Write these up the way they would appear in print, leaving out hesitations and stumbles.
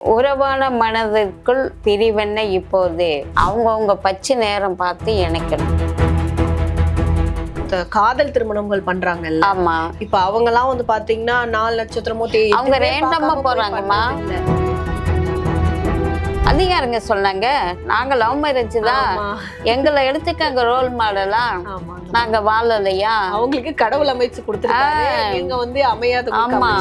உறவான மனதிற்குள் பிரிவென்ன இப்போது அவங்கவுங்க பச்சை நேரம் பார்த்து இணைக்கணும். காதல் திருமணங்கள் பண்றாங்கல்ல, ஆமா, இப்ப அவங்க எல்லாம் வந்து பாத்தீங்கன்னா 4 நட்சத்திரமோ அவங்க ரேண்டமா போறாங்கம்மா. அது யாருங்க சொன்னாங்க? நாங்க லவ் மேரேஜ் தான், எங்களை எடுத்துக்கங்க ரோல் மாடலா. நாங்க வாழலையா? அவங்களுக்கு கடவுள் அமைச்சு கொடுத்துருக்காங்க, நீங்க வந்து அமையாத. ஆமா.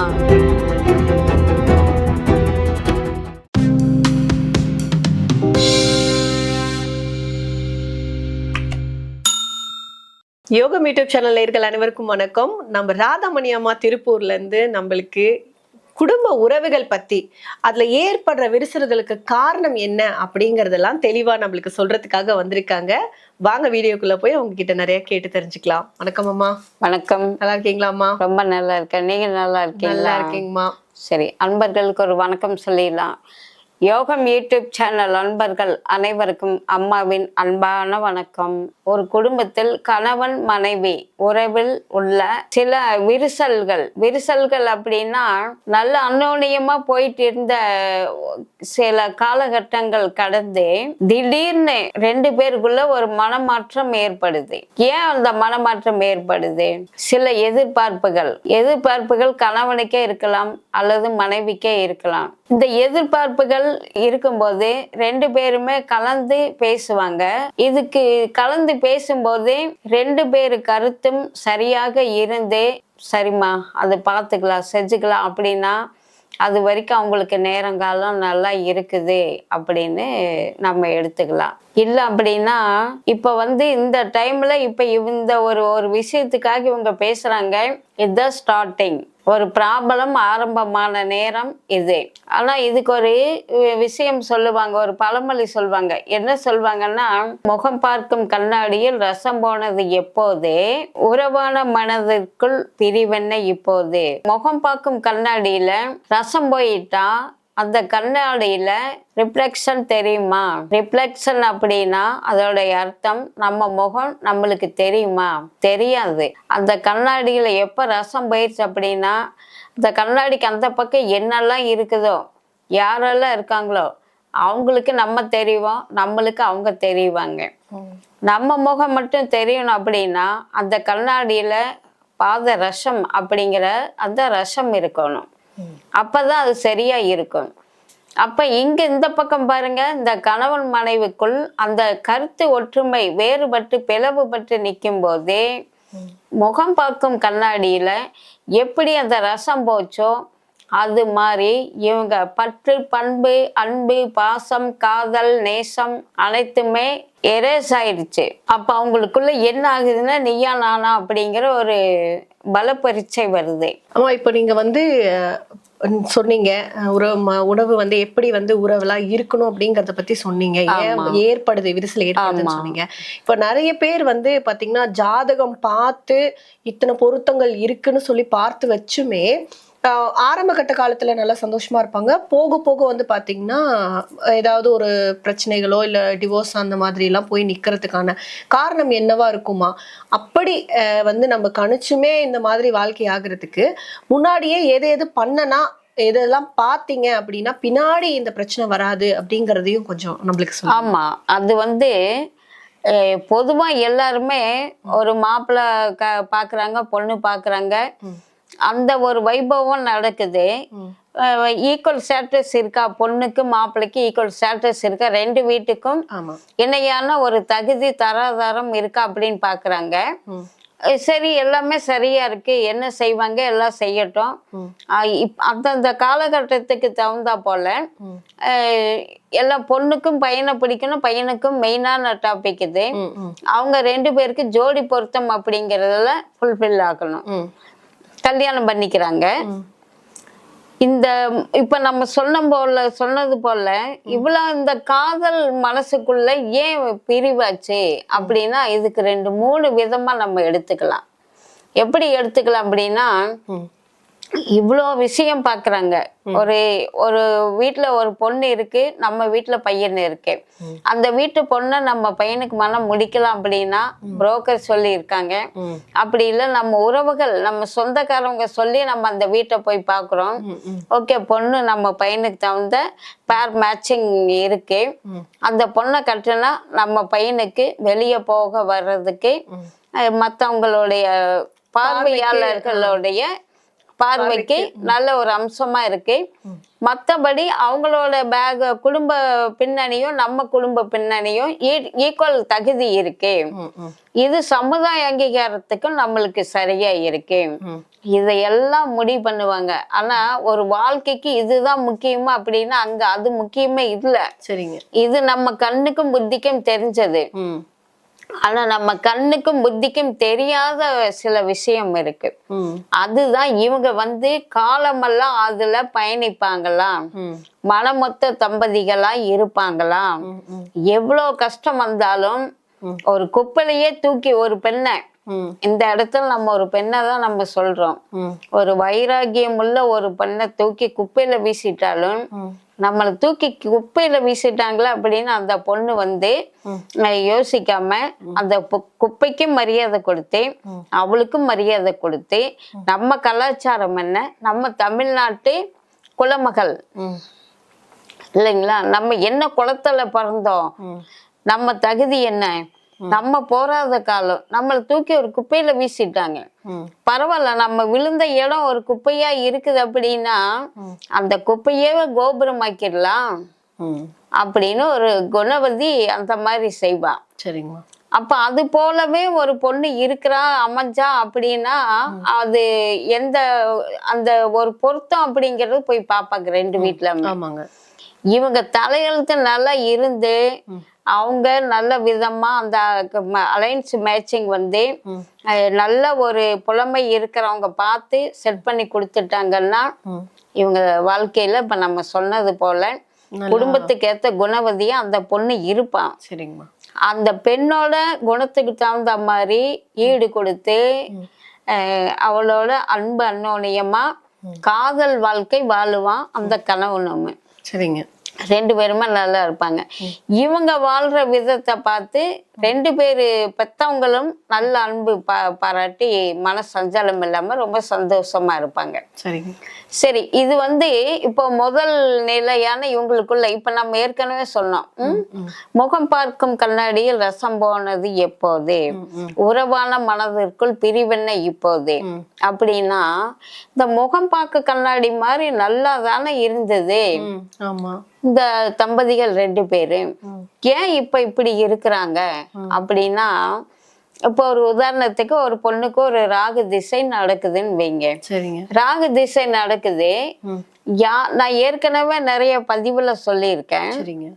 யோகம் யூடியூப் சேனல் நேயர்கள் அனைவருக்கும் வணக்கம். நம்ம ராதாமணி அம்மா திருப்பூர்ல இருந்து நம்மளுக்கு குடும்ப உறவுகள் பத்தி, அதுல ஏற்படுற விரிசல்களுக்கு காரணம் என்ன அப்படிங்கறதெல்லாம் தெளிவா நம்மளுக்கு சொல்றதுக்காக வந்திருக்காங்க. வாங்க வீடியோக்குள்ள போய் அவங்க கிட்ட நிறைய கேட்டு தெரிஞ்சுக்கலாம். வணக்கம் அம்மா. வணக்கம். நல்லா இருக்கீங்களா அம்மா? ரொம்ப நல்லா இருக்கேன். நீங்க நல்லா இருக்கீங்களா? நல்லா இருக்கீங்கம்மா. சரி, அன்பர்களுக்கு ஒரு வணக்கம் சொல்லிடலாம். யோகம் யூடியூப் சேனல் அன்பர்கள் அனைவருக்கும் அம்மாவின் அன்பான வணக்கம். ஒரு குடும்பத்தில் கணவன் மனைவி உறவில் உள்ள சில விரிசல்கள் அப்படின்னா, நல்ல அந்யோன்யமா போயிட்டு இருந்த சில காலகட்டங்கள் கடந்து திடீர்னு 2 பேருக்குள்ள ஒரு மனமாற்றம் ஏற்படுது. ஏன் அந்த மனமாற்றம் ஏற்படுது? சில எதிர்பார்ப்புகள் கணவனுக்கே இருக்கலாம் அல்லது மனைவிக்கே இருக்கலாம். இந்த எதிர்பார்ப்புகள் இருக்கும்போது 2 பேருமே கலந்து பேசுவாங்க. இதுக்கு கலந்து பேசும்போது 2 பேரு கருத்தும் சரியாக இருந்து, சரிம்மா அது பார்த்துக்கலாம் செஞ்சுக்கலாம் அப்படின்னா, அது வரைக்கும் அவங்களுக்கு நேரங்காலம் நல்லா இருக்குது அப்படின்னு நம்ம எடுத்துக்கலாம். இல்லை அப்படின்னா, இப்போ வந்து இந்த டைம்ல இப்போ இந்த ஒரு விஷயத்துக்காக இவங்க பேசுறாங்க. இதுதான் ஸ்டார்டிங், ஒரு ப்ராப்ளம் ஆரம்பமான நேரம் இது. ஆனா இதுக்கு ஒரு விஷயம் சொல்லுவாங்க, ஒரு பழமொழி சொல்லுவாங்க. என்ன சொல்லுவாங்கன்னா, முகம் பார்க்கும் கண்ணாடியில் ரசம் போனது எப்போது, உறவான மனதிற்குள் பிரிவென்ன இப்போது. முகம் பார்க்கும் கண்ணாடியில ரசம் போயிட்டா அந்த கண்ணாடியில ரிஃப்ளெக்ஷன் தெரியுமா? ரிஃப்ளெக்ஷன் அப்படின்னா அதோடைய அர்த்தம் நம்ம முகம் நம்மளுக்கு தெரியுமா? தெரியாது. அந்த கண்ணாடியில எப்ப ரசம் போயிடுச்சு அப்படின்னா, அந்த கண்ணாடிக்கு அந்த பக்கம் என்னெல்லாம் இருக்குதோ, யாரெல்லாம் இருக்காங்களோ அவங்களுக்கு நம்ம தெரியும், நம்மளுக்கு அவங்க தெரியுவாங்க. நம்ம முகம் மட்டும் தெரியணும் அப்படின்னா அந்த கண்ணாடியில பாத ரசம் அப்படிங்கிற அந்த ரசம் இருக்கணும். அப்பதான் அது சரியா இருக்கும். அப்ப இங்க இந்த பக்கம் பாருங்க, இந்த கணவன் மனைவிக்குள் அந்த கருத்து ஒற்றுமை வேறுபட்டு பிளவுபட்டு நிற்கும் போதே, முகம் பார்க்கும் கண்ணாடியில எப்படி அந்த ரசம் போச்சோ அது மாதிரி இவங்க பற்று, பண்பு, அன்பு, பாசம், காதல், நேசம் அனைத்துமே எரேஸ் ஆயிடுச்சு. அப்ப அவங்களுக்குள்ள என்ன ஆகுதுன்னா, நீயா நானா அப்படிங்கிற ஒரு பல பரீட்சை வருது. ஆமா, இப்ப நீங்க வந்து சொன்னீங்க உணவு வந்து எப்படி வந்து உறவுலாம் இருக்கணும் அப்படிங்கறத பத்தி சொன்னீங்க. ஏற்படுது விரிசல் ஏற்படுதுன்னு சொன்னீங்க. இப்ப நிறைய பேர் வந்து பாத்தீங்கன்னா ஜாதகம் பார்த்து இத்தனை பொருத்தங்கள் இருக்குன்னு சொல்லி பார்த்து வச்சுமே ஆரம்ப கட்ட காலத்துல நல்லா சந்தோஷமா இருப்பாங்க. போக போக வந்து பாத்தீங்கன்னா ஏதாவது ஒரு பிரச்சனைகளோ இல்ல டிவோர்ஸ் அந்த மாதிரி எல்லாம் போய் நிக்கிறதுக்கான காரணம் என்னவா இருக்குமா? அப்படி வந்து நம்ம கணிச்சுமே இந்த மாதிரி வாழ்க்கை ஆகுறதுக்கு முன்னாடியே எது பண்ணனா, எதெல்லாம் பாத்தீங்க அப்படின்னா பின்னாடி இந்த பிரச்சனை வராது அப்படிங்கறதையும் கொஞ்சம் நம்மளுக்கு சொல்லுங்க. ஆமா, அது வந்து பொதுவா எல்லாருமே ஒரு மாப்பிள்ளை பாக்குறாங்க, பொண்ணு பாக்குறாங்க, அந்த ஒரு வைபவம் நடக்குது. ஈக்குவல் ஸ்டேட்டஸ் இருக்கா, பொண்ணுக்கு மாப்பிள்ளைக்கு ஈக்குவல் ஸ்டேட்டஸ் இருக்கா, 2 வீட்டுக்கும் இணையான ஒரு தகுதி தராதாரம் இருக்கா அப்படின்னு பாக்குறாங்க. சரி, எல்லாமே சரியா இருக்கு, என்ன செய்வாங்க எல்லாம் செய்யட்டும். அந்தந்த காலகட்டத்துக்கு தகுந்தா போல எல்லாம் பொண்ணுக்கும் பையனை பிடிக்கணும், பையனுக்கும் மெயினான டாபிக் இது. அவங்க 2 பேருக்கு ஜோடி பொருத்தம் அப்படிங்கறதுல ஃபுல்ஃபில் ஆகணும். கல்யாணம் பண்ணிக்கிறாங்க. இந்த இப்ப நம்ம சொன்னது போல இவ்வளவு இந்த காதல் மனசுக்குள்ள ஏன் பிரிவாச்சு அப்படின்னா, இதுக்கு 2-3 விதமா நம்ம எடுத்துக்கலாம். எப்படி எடுத்துக்கலாம் அப்படின்னா, இவ்வளோ விஷயம் பார்க்குறாங்க. ஒரு ஒரு வீட்டில் ஒரு பொண்ணு இருக்கு, நம்ம வீட்டில் பையன் இருக்கு. அந்த வீட்டு பொண்ணை நம்ம பையனுக்கு மனம் முடிக்கலாம் அப்படின்னா புரோக்கர் சொல்லியிருக்காங்க. அப்படி இல்லை நம்ம உறவுகள் நம்ம சொந்தக்காரவங்க சொல்லி நம்ம அந்த வீட்டை போய் பார்க்குறோம். ஓகே, பொண்ணு நம்ம பையனுக்கு தகுந்த பேர் மேட்சிங் இருக்கு, அந்த பொண்ணை கட்டுனா நம்ம பையனுக்கு வெளியே போக வர்றதுக்கு மற்றவங்களுடைய பார்வையாளர்களுடைய பார்வைக்கு நல்ல ஒரு அம்சமா இருக்கு. மற்றபடி அவங்களோட குடும்ப பின்னணியும் நம்ம குடும்ப பின்னணியும் ஈக்குவல் தகுதி இருக்கு. இது சமுதாய அங்கீகாரத்துக்கும் நம்மளுக்கு சரியா இருக்கு. இதையெல்லாம் முடிவு பண்ணுவாங்க. ஆனா ஒரு வாழ்க்கைக்கு இதுதான் முக்கியமா அப்படின்னா அங்க அது முக்கியமே இல்லை. சரிங்க, இது நம்ம கண்ணுக்கும் புத்திக்கும் தெரிஞ்சது. ஆனா நம்ம கண்ணுக்கும் புத்திக்கும் தெரியாத சில விஷயம் இருக்கு. அதுதான் இவங்க காலமெல்லாம் அதுல பயணிப்பாங்களா, மனமொத்த தம்பதிகளா இருப்பாங்களா, எவ்வளவு கஷ்டம் வந்தாலும் ஒரு குப்பையிலேயே தூக்கி ஒரு பெண்ணை, இந்த இடத்துல நம்ம ஒரு பெண்ணை தான் நம்ம சொல்றோம், ஒரு வைராகியம் உள்ள ஒரு பெண்ணை தூக்கி குப்பையில வீசிட்டாலும் நம்மளை தூக்கி குப்பையில வீசிட்டாங்களா அப்படின்னு அந்த பொண்ணு யோசிக்காம அந்த குப்பைக்கும் மரியாதை கொடுத்து அவளுக்கும் மரியாதை கொடுத்து நம்ம கலாச்சாரம் என்ன, நம்ம தமிழ்நாட்டு குலமகள் இல்லைங்களா, நம்ம என்ன குலத்துல பிறந்தோம், நம்ம தகுதி என்ன, நம்ம போராத காலம், நம்மளை தூக்கி ஒரு குப்பையில வீசிட்டாங்க. பரவாயில்ல, நம்ம விழுந்த இடம் ஒரு குப்பையா இருக்குது அப்படின்னா அந்த குப்பையே கோபுரமாக்கிடலாம் அப்படின்னு ஒரு குணவதி அந்த மாதிரி செய்வா. சரிங்களா. அப்ப அது போலவே ஒரு பொண்ணு இருக்கிறா அமைஞ்சா அப்படின்னா அது எந்த அந்த ஒரு பொருத்தம் அப்படிங்கறது போய் பாப்பாங்க ரெண்டு வீட்டுல. இவங்க தலையெழுத்து நல்லா இருந்து அவங்க நல்ல விதமா அந்த அலைன்ஸ் மேட்சிங் நல்ல ஒரு புலமை இருக்கிறவங்க பார்த்து செட் பண்ணி கொடுத்துட்டாங்கன்னா இவங்க வாழ்க்கையில இப்ப நம்ம சொன்னது போல குடும்பத்துக்கு ஏத்த குணவதியா அந்த பொண்ணு இருப்பான். சரிங்கம்மா. அந்த பெண்ணோட குணத்துக்கு தகுந்த மாதிரி ஈடு கொடுத்து அவளோட அன்பு அன்னோனியமா காதல் வாழ்க்கை வாழுவான் அந்த கணவனும். சரிங்க. ரெண்டு பேருமே நல்லா இருப்பாங்க. இவங்க வாழ்ற விதத்தை பார்த்து ரெண்டு பேரு பெத்தவங்களும் நல்ல அன்பு பாராட்டி மன சஞ்சலம் இல்லாம ரொம்ப சந்தோஷமா இருப்பாங்க. சரிங்க. சரி, இது இப்போ முதல் நிலையான இவங்களுக்குள்ள இப்ப நம்ம ஏற்கனவே சொன்னோம், முகம் பார்க்கும் கண்ணாடியில் ரசம் போனது எப்போது, உறவான மனதிற்குள் பிரிவென்ன இப்போது அப்படின்னா இந்த முகம் பார்க்க கண்ணாடி மாதிரி நல்லா தானே இருந்தது. ஆமா, இந்த தம்பதிகள் ரெண்டு பேரு ஏன் இப்ப இப்படி இருக்கிறாங்க அப்படின்னா, இப்போ ஒரு உதாரணத்துக்கு ஒரு பொண்ணுக்கு ஒரு ராகு திசை நடக்குதுன்னு வைங்க. சரிங்க. ராகு திசை நடக்குது. நான் ஏற்கனவே நிறைய பதிவுல சொல்லியிருக்கேன். சரிங்க.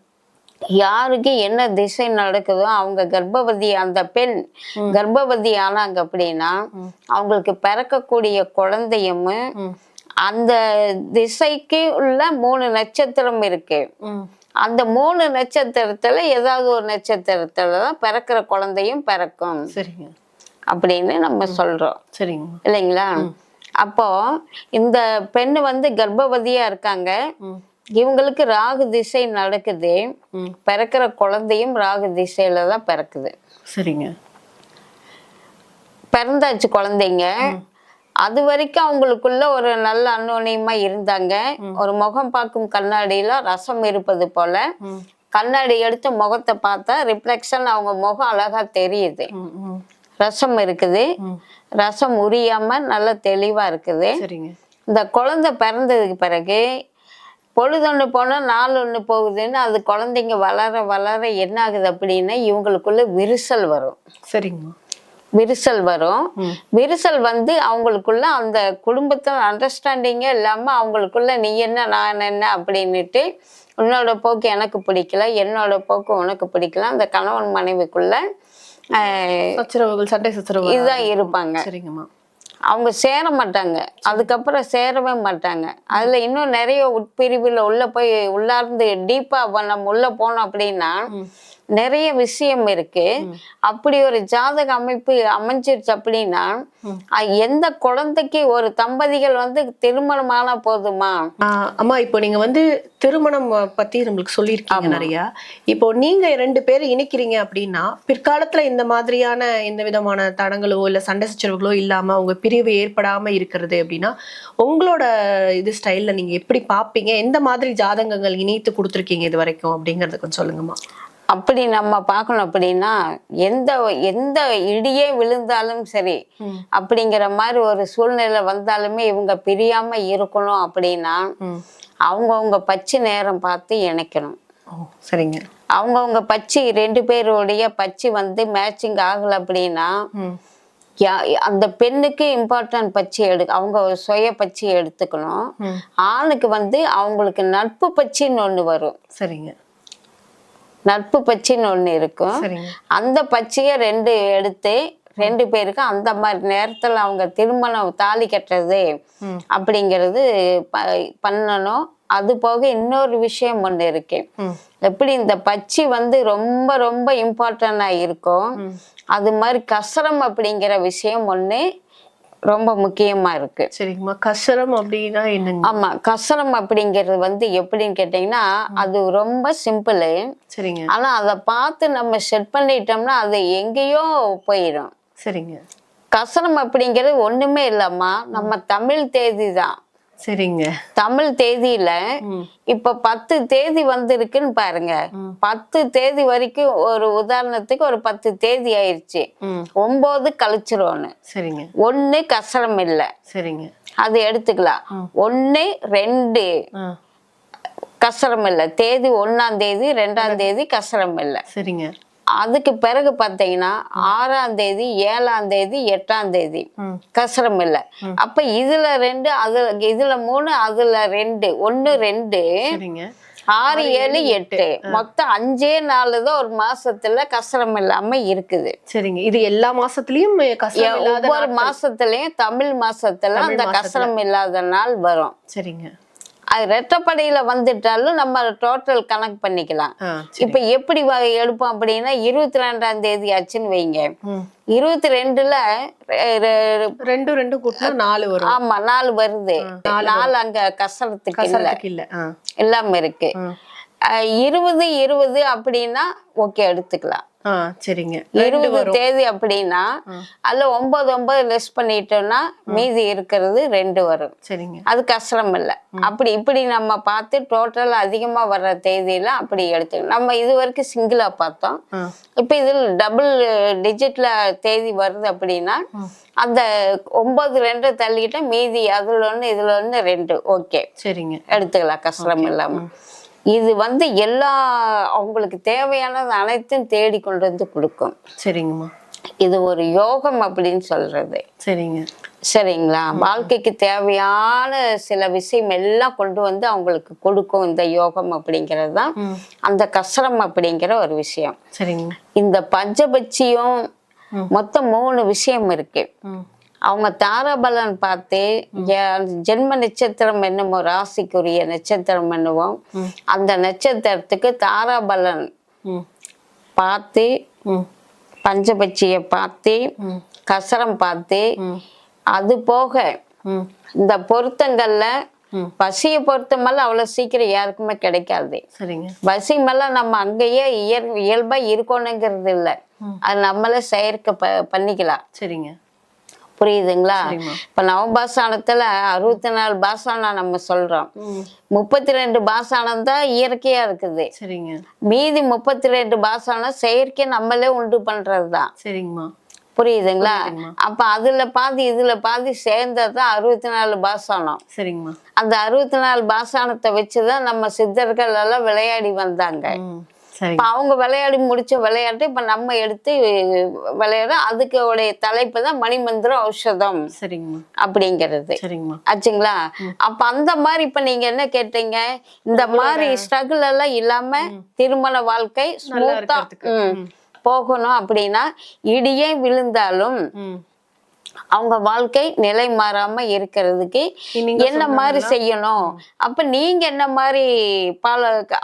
யாருக்கு என்ன திசை நடக்குதோ அவங்க கர்ப்பவதி, அந்த பெண் கர்ப்பவதி ஆனாங்க அப்படின்னா அவங்களுக்கு பிறக்கக்கூடிய குழந்தையும் அந்த திசைக்கு உள்ள 3 நட்சத்திரம் இருக்கு. அந்த 3 நட்சத்திரத்துல ஏதாவது ஒரு நட்சத்திரத்துலதான் பிறக்கிற குழந்தையும் பிறக்கும். சரிங்க. அப்படின்னு நம்ம சொல்றோம். சரிங்க. இல்லைங்களா. அப்போ இந்த பெண்ணு கர்ப்பவதியா இருக்காங்க, இவங்களுக்கு ராகு திசை நடக்குது, பிறக்கிற குழந்தையும் ராகு திசையில தான் பிறக்குது. சரிங்க. பிறந்தாச்சு குழந்தைங்க. அது வரைக்கும் அவங்களுக்குள்ள ஒரு நல்ல அன்னோனியமா இருந்தாங்க. ஒரு முகம் பார்க்கும் கண்ணாடியில ரசம் இருப்பது போல கண்ணாடி எடுத்து முகத்தை பார்த்தா ரிஃப்ளெக்ஷன் அவங்க முகம் அழகா தெரியுது. ரசம் இருக்குது, ரசம் உரியாம நல்ல தெளிவா இருக்குது. இந்த குழந்தை பிறந்ததுக்கு பிறகு பொழுதொன்னு போனா நாள் ஒண்ணு போகுதுன்னு அது குழந்தைங்க வளர வளர என்ன ஆகுது அப்படின்னா இவங்களுக்குள்ள விரிசல் வரும். சரிங்க. விரிசல் வரும். விரிசல் அவங்களுக்குள்ள அந்த குடும்பத்துல அண்டர்ஸ்டாண்டிங்கே இல்லாம அவங்களுக்குள்ள நீ என்ன நான் என்ன அப்படின்னுட்டு உன்னோட போக்கு எனக்கு பிடிக்கல, என்னோட போக்கு உனக்கு பிடிக்கல, அந்த கணவன் மனைவிக்குள்ள சண்டை சச்சரவு இதுதான் இருப்பாங்க. சரிங்கம்மா. அவங்க சேர மாட்டாங்க, அதுக்கப்புறம் சேரவே மாட்டாங்க. அதுல இன்னும் நிறைய உட்பிரிவுல உள்ள போய் உள்ளார்ந்து டீப்பா நம்ம உள்ள போனோம் அப்படின்னா நிறைய விஷயம் இருக்கு. அப்படி ஒரு ஜாதக அமைப்பு அமைஞ்சிருச்சு அப்படின்னா எந்த குழந்தைக்கு ஒரு தம்பதிகள் வந்து திருமணமான போதுமா? அம்மா இப்போ நீங்க வந்து திருமணம் பத்தி நம்மளுக்கு சொல்லியிருக்கீங்க நிறைய. இப்போ நீங்க 2 பேர் இணைக்கிறீங்க அப்படின்னா பிற்காலத்துல இந்த மாதிரியான எந்த விதமான தடங்களோ இல்ல சண்டை சச்சரவுகளோ இல்லாம உங்க பிரிவு ஏற்படாம இருக்கிறது அப்படின்னா உங்களோட இது ஸ்டைல்ல நீங்க எப்படி பாப்பீங்க? எந்த மாதிரி ஜாதகங்கள் இணைத்து கொடுத்துருக்கீங்க இது வரைக்கும் அப்படிங்கறத கொஞ்சம் சொல்லுங்கம்மா. அப்படி நம்ம பார்க்கணும் அப்படின்னா எந்த எந்த இடியே விழுந்தாலும் சரி அப்படிங்கிற மாதிரி ஒரு சூழ்நிலை வந்தாலுமே இவங்க பிரியாம இருக்கணும் அப்படின்னா அவங்கவுங்க பச்சை நேரம் பார்த்து இணைக்கணும். சரிங்க. அவங்கவுங்க பச்சை 2 பேருடைய பச்சை வந்து மேட்சிங் ஆகல அப்படின்னா அந்த பெண்ணுக்கு இம்பார்ட்டன்ட் பச்சை அவங்க சுய பச்சை எடுத்துக்கணும். ஆணுக்கு வந்து அவங்களுக்கு நட்பு பச்சைன்னு ஒண்ணு வரும். சரிங்க. நட்பு பச்சைன்னு ஒண்ணு இருக்கும். அந்த பச்சைய 2 எடுத்து 2 பேருக்கு அந்த மாதிரி நேரத்துல அவங்க திருமணம் தாலி கட்டுறது அப்படிங்கிறது பண்ணணும். அது போக இன்னொரு விஷயம் ஒண்ணு இருக்கு. எப்படி இந்த பச்சை வந்து ரொம்ப ரொம்ப இம்பார்ட்டண்டா இருக்கும், அது மாதிரி கசரம் அப்படிங்கிற விஷயம் ஒண்ணு ரொம்ப முக்கியமா இருக்கு. சரிங்கம்மா. கசரம் அப்படின்னா என்னங்க? ஆமா, கசரம் அப்படிங்கிறது வந்து எப்படின்னு கேட்டீங்கன்னா அது ரொம்ப சிம்பிள். சரிங்க. ஆனா அதை பார்த்து நம்ம செட் பண்ணிட்டோம்னா அது எங்கேயோ போயிடும். சரிங்க. கசரம் அப்படிங்கிறது ஒண்ணுமே இல்லம்மா, நம்ம தமிழ் தேதி தான். சரிங்க. தமிழ் தேதியில இப்ப 10 தேதி வந்திருக்குன்னு பாருங்க. 10 தேதி வரைக்கும் ஒரு உதாரணத்துக்கு ஒரு 10 தேதி ஆயிடுச்சு, 9 கழிச்சிருவோன்னு. சரிங்க. 1 கசரம் இல்ல. சரிங்க. அது எடுத்துக்கலாம். 1 2 கசரம் இல்ல. தேதி 1ஆம் தேதி 2ஆம் தேதி கசரம் இல்ல. சரிங்க. அதுக்கு பிறகு பாத்தீங்கன்னா 6ஆம் தேதி 7ஆம் தேதி 8ஆம் தேதி கசரம் இல்ல. அப்ப இதுல 2 அதுல இதுல 3 அதுல 2 1 2 6 7 8 மொத்தம் 5 நாள் தான் ஒரு மாசத்துல கசரம் இல்லாம இருக்குது. சரிங்க. இது எல்லா மாசத்துலயும் ஒவ்வொரு மாசத்துலயும் தமிழ் மாசத்துல அந்த கசரம் இல்லாத நாள் வரும். சரிங்க. அது ரெட்டப்படையில வந்துட்டாலும் நம்ம டோட்டல் கணக்கு பண்ணிக்கலாம். இப்ப எப்படி எடுப்போம் அப்படின்னா 22ஆம் தேதி ஆச்சுன்னு வைங்க. 22ல 2 2 கூட்டினா 4 வரும். ஆமா, 4 வருது. 4 அங்க கசரத்துக்கு இல்ல, எல்லாம் இருக்கு. 20 20 அப்படின்னா ஓகே எடுத்துக்கலாம். சரிங்க. 20 தேதி அப்படின்னா அதுல 9 9 லெஸ் பண்ணிட்டோம்னா மீதி இருக்கிறது 2 வரும். சரிங்க. அது கஷ்டம் இல்ல. அப்படி இப்படி நம்ம பார்த்து டோட்டல் அதிகமா வர்ற தேதியில அப்படி எடுத்துக்கணும். நம்ம இது வரைக்கும் சிங்கிளா பார்த்தோம். இப்ப இதில் டபுள் டிஜிட்ல தேதி வருது அப்படின்னா அந்த 9 2 தள்ளிக்கிட்ட மீதி அதுல 1 இதுல 1 2 ஓகே. சரிங்க. எடுத்துக்கலாம் கஷ்டம் இல்லாம. இது வந்து எல்லா அவங்களுக்கு தேவையானது அனைத்தும் தேடி கொண்டு வந்து கொடுக்கும். சரிங்கம்மா. இது ஒரு யோகம் அப்படின்னு சொல்றது. சரிங்க. சரிங்களா? வாழ்க்கைக்கு தேவையான சில விஷயம் எல்லாம் கொண்டு வந்து அவங்களுக்கு கொடுக்கும் இந்த யோகம் அப்படிங்கிறது தான் அந்த கசரம் அப்படிங்கிற ஒரு விஷயம். சரிங்க. இந்த பஞ்சபட்சியும் மொத்தம் 3 விஷயம் இருக்கு. அவங்க தாராபலன் பார்த்து ஜென்ம நட்சத்திரம் என்னமோ ராசிக்குரிய நட்சத்திரம் என்னவோ அந்த நட்சத்திரத்துக்கு தாராபலன் பார்த்து பஞ்சபட்சிய பார்த்து கசரம் பார்த்து அது போக இந்த பொருத்தங்கள்ல பசிய பொருத்தமெல்லாம் அவ்வளவு சீக்கிரம் யாருக்குமே கிடைக்காது. சரிங்க. பசி மேல நம்ம அங்கேயே இயல்பா இருக்கணுங்கிறது இல்லை, அது நம்மளே செயற்கை பண்ணிக்கலாம். சரிங்க. புரியுதுங்களா? இப்ப நவபாசானத்துல 64 பாசானம் நம்ம சொல்றோம். 32 பாசானம் தான் இயற்கையா இருக்குது. சரிங்க. மீதி 32 பாசானம் செயற்கை நம்மளே உண்டு பண்றதுதான். சரிங்கம்மா. புரியுதுங்களா? அப்ப அதுல பாதி இதுல பாதி சேர்ந்ததுதான் 64 பாசானம். சரிங்கம்மா. அந்த 64 பாசானத்தை வச்சுதான் நம்ம சித்தர்கள் எல்லாம் விளையாடி வந்தாங்க. இப்ப அவங்க விளையாடி முடிச்ச விளையாட்டு இப்ப நம்ம எடுத்து விளையாட அதுக்கு உடைய தலைப்பு தான் மணிமந்திர ஔஷதம். சரிங்கம்மா. அப்படிங்கிறது. சரிங்கம்மா. ஆச்சுங்களா? அப்ப அந்த மாதிரி இப்ப நீங்க என்ன கேட்டீங்க, இந்த மாதிரி ஸ்ட்ரகிள் எல்லாம் இல்லாம திருமண வாழ்க்கை ஸ்மூத்தா போகணும் அப்படின்னா இடியே விழுந்தாலும் அவங்க வாழ்க்கை நிலை மாறாம இருக்கிறதுக்கு நீங்க என்ன மாதிரி செய்யணும், அப்ப நீங்க என்ன மாதிரி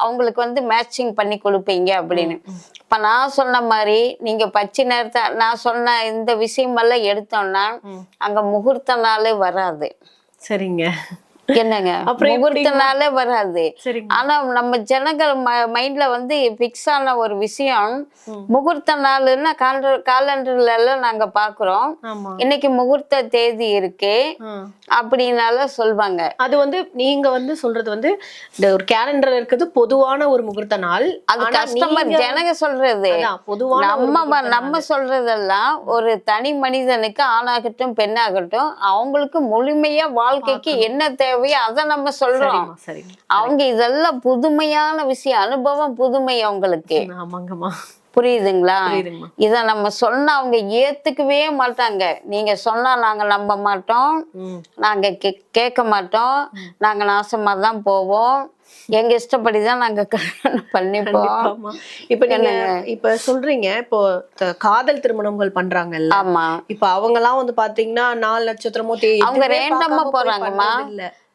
அவங்களுக்கு வந்து மேட்சிங் பண்ணி கொடுப்பீங்க அப்படின்னு. இப்ப நான் சொன்ன மாதிரி நீங்க பச்சை நேரத்தை நான் சொன்ன இந்த விஷயமெல்லாம் எடுத்தோம்னா அங்க முகூர்த்த நாளே வராது. சரிங்க. என்னங்க முகூர்த்த நாளே வராது. சரிங்க. ஆனா நம்ம ஜனங்கள் மைண்ட்ல வந்து பிக்ஸ் ஆன ஒரு விஷயம், முகூர்த்த நாள்னா காலண்டர்ல எல்லாம் நாங்க பாக்குறோம், ஆமா. இன்னைக்கு முகூர்த்த தேதி இருக்கு அப்படின்னால சொல்வாங்க. அது வந்து நீங்க வந்து சொல்றது வந்து இந்த ஒரு கேலண்டர்ல இருக்குது பொதுவான ஒரு முகூர்த்த நாள். அது கஸ்டமர் ஜனங்க சொல்றது. பொதுவான நம்ம சொல்றதெல்லாம் ஒரு தனி மனிதனுக்கு, ஆணாகட்டும் பெண்ணாகட்டும், அவங்களுக்கு முழுமையா வாழ்க்கைக்கு என்ன தேவையோ அதை நம்ம சொல்றோம். அவங்க இதெல்லாம் புதுமையான விஷயம், அனுபவம் புதுமை அவங்களுக்கு. ஆமாங்கம்மா. புரியுதுங்களா? இத நம்ம சொன்னா அவங்க ஏத்துக்கவே மாட்டாங்க. நீங்க சொன்னா நாங்க நம்ப மாட்டோம், நாங்க கேட்க மாட்டோம், நாங்க நாசமா தான் போவோம், எங்க இஷ்டப்படிதான் நாங்க கல்யாணம் பண்ணிப்போம். இப்ப நீங்க இப்ப சொல்றீங்க, இப்போ காதல் திருமணங்கள் பண்றாங்கல்ல. ஆமா. இப்ப அவங்க எல்லாம் வந்து பாத்தீங்கன்னா 4 நட்சத்திரமோ அவங்க ரேண்டமா போறாங்கம்மா.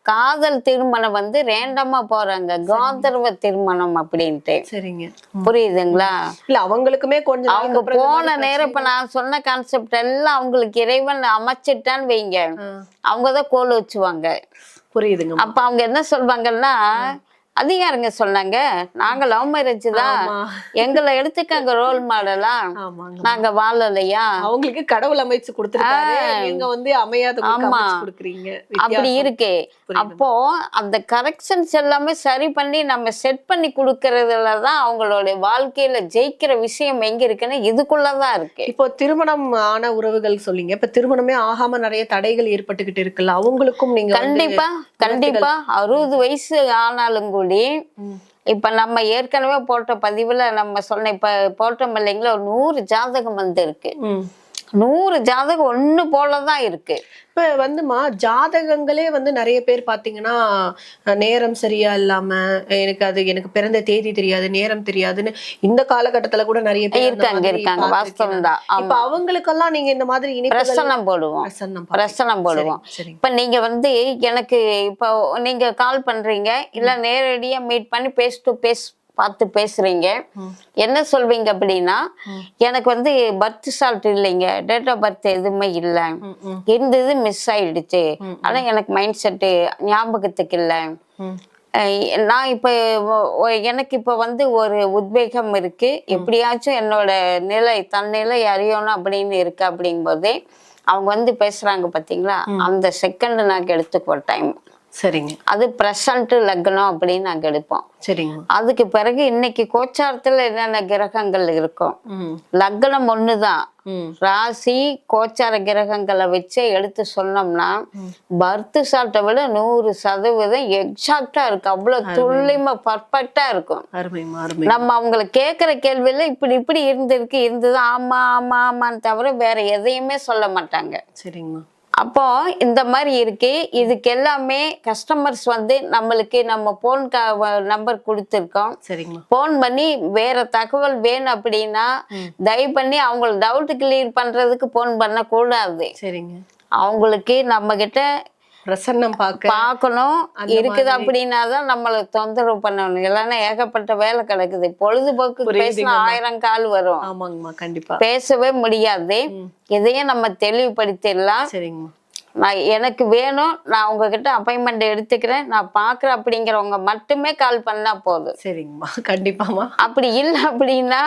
காதல் திருமணம் வந்து ரேண்டமா போறாங்க, காந்தர்வ திருமணம் அப்படின்ட்டு. சரிங்க. புரியுதுங்களா? இல்ல அவங்களுக்குமே கொஞ்சம் அவங்க போன நேரம் இப்ப நான் சொன்ன கான்செப்ட் எல்லாம் அவங்களுக்கு இறைவன் அமைச்சிட்டான்னு வைங்க, அவங்கதான் கோல் வச்சுவாங்க. புரியுதுங்க. அப்ப அவங்க என்ன சொல்வாங்கன்னா, அதிகாரங்க சொன்னாங்க, நாங்க லவ் மேரேஜ் தான், எங்களை எடுத்துக்கங்க ரோல் மாடலா, நாங்க வாழலையா, அவங்களுக்கு கடவுள் அமைச்சு கொடுத்திருக்காரு, நீங்க வந்து அமையாத கொடுக்குறீங்க, அப்படி இருக்கு. அப்போ அந்த கரெக்ஷன்ஸ் எல்லாமே சரி பண்ணி நம்ம செட் பண்ணி கொடுக்கறதுலதான் அவங்களுடைய வாழ்க்கையில ஜெயிக்கிற விஷயம் எங்க இருக்குன்னு இதுக்குள்ளதான் இருக்கு. இப்போ திருமணம் ஆன உறவுகள் சொல்லிங்க, இப்ப திருமணமே ஆகாம நிறைய தடைகள் ஏற்பட்டுக்கிட்டு இருக்குல்ல, அவங்களுக்கும் நீங்க கண்டிப்பா 60 வயசு ஆனாலும் கூட, இப்ப நம்ம ஏற்கனவே போட்ட பதிவுல நம்ம சொன்ன, இப்ப போட்டோம் இல்லைங்களா, 100 ஜாதகம் வந்து இருக்கு. 100 ஜாதகம் ஒண்ணு போலதான் இருக்கு. இப்ப வந்துமா ஜாதகங்களே வந்து நிறைய பேர் பாத்தீங்கன்னா நேரம் சரியா இல்லாம, எனக்கு பிறந்த தேதி தெரியாது, நேரம் தெரியாதுன்னு இந்த காலகட்டத்துல கூட நிறைய பேர் இருக்காங்க. வாஸ்தவம் தான். இப்ப அவங்களுக்கெல்லாம் நீங்க இந்த மாதிரி பிரசனம் போடுவோம். இப்ப நீங்க வந்து எனக்கு இப்போ நீங்க கால் பண்றீங்க, இல்ல நேரடியா மீட் பண்ணி பேஸ் டு பேஸ் பார்த்து பேசுறீங்க, என்ன சொல்வீங்க அப்படின்னா, எனக்கு வந்து பர்த் சால்ட் இல்லைங்க, டேட் ஆஃப் பர்த் எதுவுமே இல்லை, இருந்தது மிஸ் ஆயிடுச்சு, ஆனா எனக்கு மைண்ட் செட்டு ஞாபகத்துக்கு இல்லை, நான் இப்ப எனக்கு இப்ப வந்து ஒரு உத்வேகம் இருக்கு, எப்படியாச்சும் என்னோட தன்னிலை அறியணும் அப்படின்னு இருக்கு. அப்படிங்கும்போது அவங்க வந்து பேசுறாங்க பாத்தீங்களா, அந்த செகண்ட் நாங்க எடுத்துக்கோ டைம். சரிங்க. அது பிரசன்ட் லக்னம் அப்படின்னு நாங்க எடுப்போம். சரிங்க. அதுக்கு பிறகு இன்னைக்கு கோச்சாரத்துல என்னென்ன கிரகங்கள் இருக்கும், லக்னம் ஒண்ணுதான், ராசி கோச்சார கிரகங்களை வச்சு எடுத்து சொன்னோம்னா பர்த் சால்ட்டை விட 100% எக்ஸாக்டா இருக்கு. அவ்வளவு துல்லியமா பர்ஃபெக்டா இருக்கும். நம்ம அவங்களை கேட்கிற கேள்வியில இப்படி இருந்தது ஆமா ஆமா ஆமான்னு தவிர வேற எதையுமே சொல்ல மாட்டாங்க. சரிங்கம்மா. அப்போ இந்த மாதிரி இருக்கு. இதுக்கு எல்லாமே கஸ்டமர்ஸ் வந்து நம்மளுக்கு நம்ம போன் நம்பர் கொடுத்துருக்கோம். போன் பண்ணி வேற தகவல் வேணும் அப்படின்னா தயவு பண்ணி அவங்கள டவுட் கிளியர் பண்றதுக்கு போன் பண்ண கூடாது. அவங்களுக்கு நம்ம கிட்ட பிரசன்னம் பார்க்கணும் இருக்குது அப்படின்னாதான் நம்மளை தொந்தரவு பண்ணணும். இல்லைன்னா ஏகப்பட்ட வேலை கிடக்குது. பொழுதுபோக்கு பேசினா 1000 கால் வரும். கண்டிப்பா பேசவே முடியாது. இதையும் நம்ம தெளிவுபடுத்திடலாம். நான் எனக்கு வேணும், நான் உங்ககிட்ட அப்பாயின்மெண்ட் எடுத்துக்கிறேன், நான் பாக்குறேன் அப்படிங்கிறவங்க மட்டுமே கால் பண்ணா போதும். சரிங்கம்மா. கண்டிப்பாமா. அப்படி இல்லை அப்படின்னா,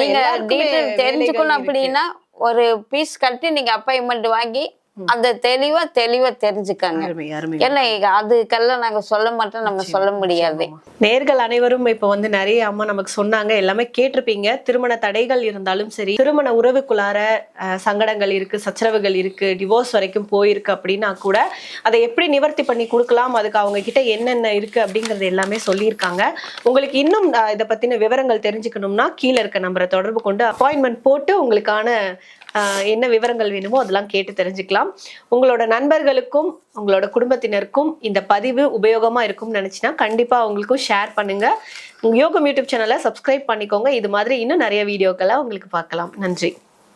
நீங்க டீட்டெயில் தெரிஞ்சுக்கணும் அப்படின்னா ஒரு பீஸ் கட்டி நீங்க அப்பாயின்மெண்ட் வாங்கி அந்த தெளிவா தெரிஞ்சுக்காங்க. ஏன்னா அதுக்கெல்லாம் நாங்க சொல்ல மாட்டோம், நம்ம சொல்ல முடியாது. நேர்கள் அனைவரும் இப்ப வந்து நிறைய அம்மா நமக்கு சொன்னாங்க, எல்லாமே கேட்டிருப்பீங்க. திருமண தடைகள் இருந்தாலும் சரி, திருமண உறவுக்குள்ளார சங்கடங்கள் இருக்கு, சச்சரவுகள் இருக்கு, டிவோர்ஸ் வரைக்கும் போயிருக்கு அப்படின்னா கூட அதை எப்படி நிவர்த்தி பண்ணி கொடுக்கலாம், அதுக்கு அவங்க கிட்ட என்னென்ன இருக்கு அப்படிங்கறது எல்லாமே சொல்லியிருக்காங்க. உங்களுக்கு இன்னும் இதை பத்தின விவரங்கள் தெரிஞ்சுக்கணும்னா கீழே இருக்க நம்பரை தொடர்பு கொண்டு அப்பாயின்மெண்ட் போட்டு உங்களுக்கான என்ன விவரங்கள் வேணுமோ அதெல்லாம் கேட்டு தெரிஞ்சுக்கலாம். உங்களோட நண்பர்களுக்கும் உங்களோட குடும்பத்தினருக்கும் இந்த பதிவு உபயோகமா இருக்கும்னு நினைச்சினா கண்டிப்பா அவங்களுக்கும் ஷேர் பண்ணுங்க. யோகம் யூடியூப் சேனலை சப்ஸ்கிரைப் பண்ணிக்கோங்க. இது மாதிரி இன்னும் நிறைய வீடியோக்களை உங்களுக்கு பார்க்கலாம். நன்றி.